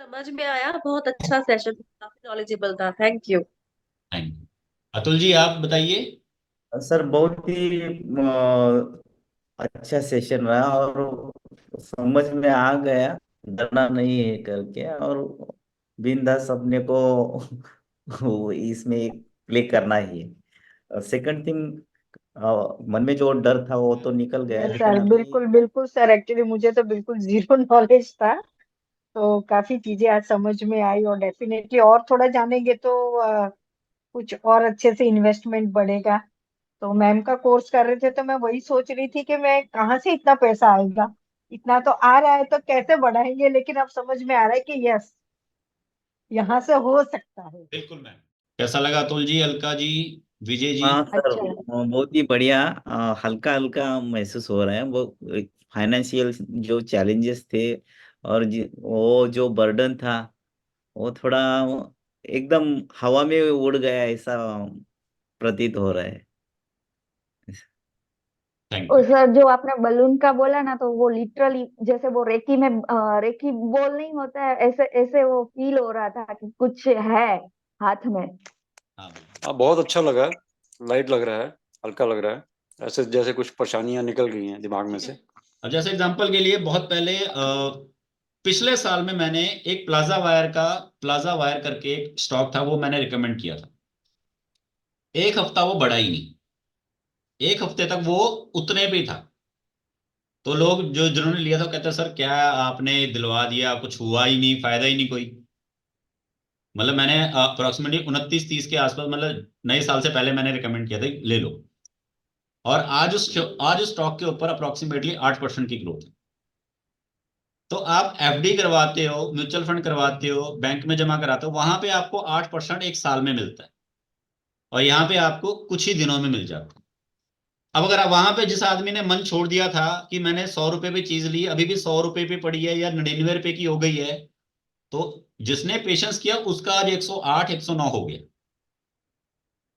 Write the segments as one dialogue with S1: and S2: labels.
S1: समझ में आया। बहुत अच्छा सेशन, काफी नॉलेजेबल था। Thank you.
S2: Thank you. Atul ji आप बताइए।
S3: सर बहुत ही अच्छा सेशन रहा और समझ में आ गया, डरना नहीं है करके। और बिंदास अपने को वो इसमें प्ले करना ही है। सेकंड थिंग, मन में जो डर था वो तो निकल गया,
S4: यस
S3: लेकिन
S4: सर,
S3: अभी
S4: बिल्कुल बिल्कुल सर। एक्चुअली मुझे तो बिल्कुल जीरो नॉलेज था, तो काफी चीजें आज समझ में आई। और डेफिनेटली और थोड़ा जानेंगे तो कुछ और अच्छे से इन्वेस्टमेंट बढ़ेगा। तो मैम का कोर्स कर रहे थे तो मैं वही सोच रही थी कि मैं कहाँ से इतना पैसा आएगा। इतना तो आ रहा है तो कैसे बढ़ाएंगे, लेकिन अब समझ में आ रहा है कि यस, यहाँ से हो सकता है।
S2: बिल्कुल मैम। कैसा लगा अतुल जी, अलका जी, विजय जी?
S3: हाँ सर,
S4: अच्छा।
S3: बहुत ही बढ़िया। हल्का हल्का महसूस हो रहा है। वो फाइनेंशियल जो चैलेंजेस थे और वो जो बर्डन था, वो थोड़ा एकदम हवा में उड़ गया ऐसा प्रतीत हो रहा है।
S2: थैंक
S5: और
S2: यू।
S5: सर जो आपने बलून का बोला ना, तो वो लिटरली जैसे वो रेकी में रेकी बॉल नहीं होता है, ऐसे ऐसे वो फील हो रहा था कि कुछ है हाथ में।
S2: हाँ बिल्कुल।
S6: हाँ, बहुत अच्छा लगा। लाइट लग रहा है, हल्का लग रहा है, ऐसे जैसे कुछ परेशानियां निकल गई हैं दिमाग में से।
S2: अब जैसे एग्जांपल के लिए, बहुत पहले पिछले साल में मैंने एक प्लाजा वायर करके एक स्टॉक था, वो मैंने रिकमेंड किया था। एक हफ्ता वो बढ़ा ही नहीं। एक हफ्ते तक वो उतने पे था। तो लोग जो जिन्होंने लिया था वो कहते हैं, सर क्या आपने दिलवा दिया, कुछ हुआ ही नहीं, फायदा ही नहीं कोई। मतलब मैंने अप्रोक्सीमेटली 29-30 के आसपास, मतलब नए साल से पहले मैंने रिकमेंड किया था कि ले लो। और आज उस स्टॉक के ऊपर अप्रोक्सीमेटली 8% की ग्रोथ है। तो आप एफडी करवाते हो, म्यूचुअल फंड करवाते हो, बैंक में जमा कराते हो, वहां पे आपको 8% एक साल में मिलता है। और यहाँ पे आपको कुछ ही दिनों में मिल जाता है। अब अगर आप वहां पे, जिस आदमी ने मन छोड़ दिया था कि मैंने 100 रुपए पे चीज ली, अभी भी 100 रुपए पे पड़ी है या 99 रुपए की हो गई है, तो जिसने पेशेंस किया उसका आज 108 109 हो गया।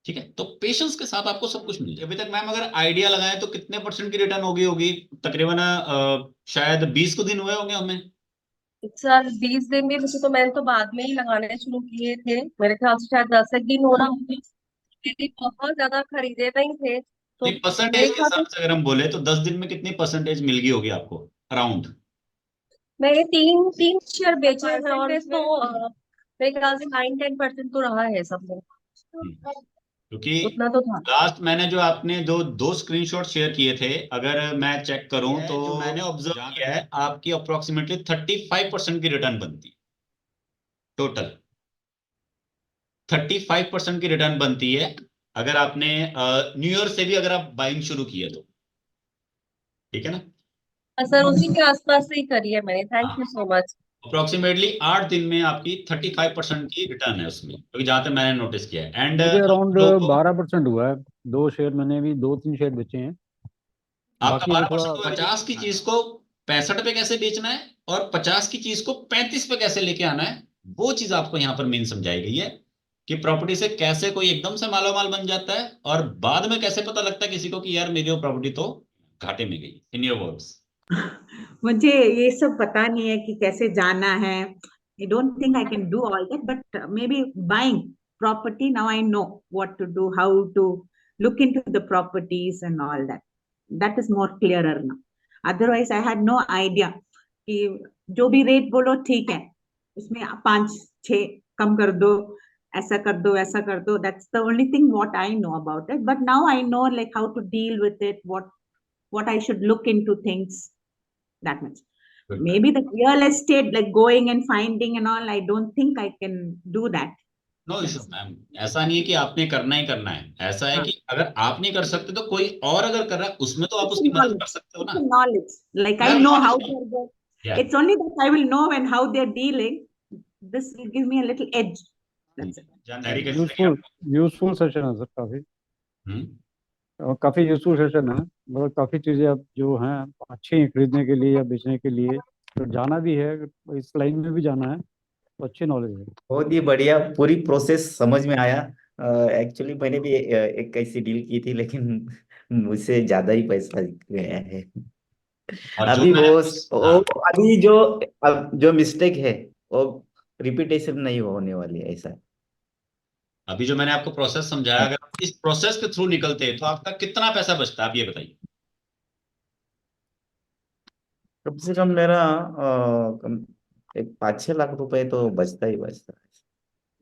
S2: ठीक है, तो पेशेंस के साथ आपको सब कुछ मिल जाए। अभी तक मैम अगर आइडिया लगाएं तो कितने परसेंट की रिटर्न होगी होगी तकरीबन शायद 20 को दिन हुए होंगे हमें।
S1: सर 20 दिन भी वैसे तो मैंने तो बाद में ही लगाने शुरू किए थे, मेरे ख्याल से शायद 10 एक दिन हो रहा होंगे, क्योंकि बहुत ज्यादा खरीदे नहीं थे तो
S2: नहीं, परसेंटेज
S1: मेरे
S2: के
S1: ख्याल
S2: हिसाब
S1: से
S2: से अगर हम बोले तो 10 दिन में कितनी परसेंटेज मिल गई होगी आपको अराउंड?
S1: मैंने तीन तीन शेयर बेचे हैं और इसमें तो मेरे ख्याल से 9-10% तो रहा है सब में।
S2: क्योंकि
S1: उतना तो था।
S2: लास्ट मैंने जो आपने जो दो स्क्रीनशॉट शेयर किए थे, अगर मैं चेक करूं तो जो मैंने ऑब्जर्व किया है, आपकी अप्रोक्सीमेटली 35% की रिटर्न बनती है टोटल। 35% की रिटर्न बनती है अगर आपने न्यू ईयर से भी अगर आप बाइंग शुरू किए तो। ठीक है ना?
S1: सर उसी के आसपास से ही करी है मैंने। थैंक
S2: हाँ,
S1: यू सो मच।
S2: अप्रोक्सीमेटली 8 दिन में आपकी 35% की रिटर्न है उसमें, क्योंकि जहां तक मैंने नोटिस किया है। एंड
S7: मुझे अराउंड
S2: लोगों,
S7: 12% हुआ है। दो शेयर मैंने भी, दो तीन शेयर बेचे हैं।
S2: आपका
S7: बाकी अभी
S2: 12%
S7: थोड़ा
S2: 50 की चीज को 65 पे कैसे बेचना है और 50 की चीज को 35 पे कैसे लेके आना है, वो चीज आपको यहाँ पर मेन समझाई गई है कि प्रॉपर्टी से कैसे कोई एकदम से मालामाल बन जाता है और बाद में कैसे पता लगता है किसी को कि यार मेरी प्रॉपर्टी तो घाटे में गई, इन योर वर्ड्स।
S8: मुझे ये सब पता नहीं है कि कैसे जाना है। I don't think I can do all that, but maybe buying property now I know what to do, how to look into the properties and all that. That is more clearer now. Otherwise I had no idea कि जो भी rate बोलो ठीक है, उसमें 5-6 कम कर दो, ऐसा कर दो, ऐसा कर दो. That's the only thing what I know about it. But now I know like how to deal with it, what I should look into things, that much. Maybe the real estate, like going and finding and all, I don't think I can do that.
S2: No issue ma'am. ऐसा नहीं है कि आपने करना ही करना है, ऐसा है कि अगर आप नहीं कर सकते तो कोई और अगर कर रहा है उसमें तो आप
S8: It's a
S2: उसकी मदद कर
S8: knowledge.
S2: सकते हो
S8: It's
S2: ना।
S8: a knowledge. Like I
S2: यार
S8: know how
S2: नॉलेज,
S8: they're.
S2: या
S8: It's only that I will know and how they're dealing. This will give me a little edge. That's it.
S2: जानकारी कैसी लगी
S7: यूजफुल
S2: आपको?
S7: यूजफुल सेशन है sir, काफी।
S2: हम्म।
S7: और काफी यूजफुल सेशन है, मतलब काफी चीजें अब जो हैं अच्छी हैं खरीदने के लिए या बेचने के लिए। तो जाना भी है, इस लाइन में भी जाना है, तो अच्छी नॉलेज है।
S3: बहुत ही बढ़िया, पूरी प्रोसेस समझ में आया। एक्चुअली मैंने भी एक ऐसी डील की थी, लेकिन मुझसे ज्यादा ही पैसा गया है।
S2: और जो
S3: अभी
S2: मैंने
S3: वो
S2: हाँ,
S3: अभी जो अब जो मिस्टेक है वो रिपीटेशन नहीं होने वाली है, ऐसा है।
S2: अभी जो मैंने आपको प्रोसेस समझाया, अगर आप इस प्रोसेस के थ्रू निकलते हैं तो आपका कितना पैसा बचता है, आप ये बताइए।
S3: कम से कम मेरा एक 5-6 लाख रुपए तो बचता ही बचता है।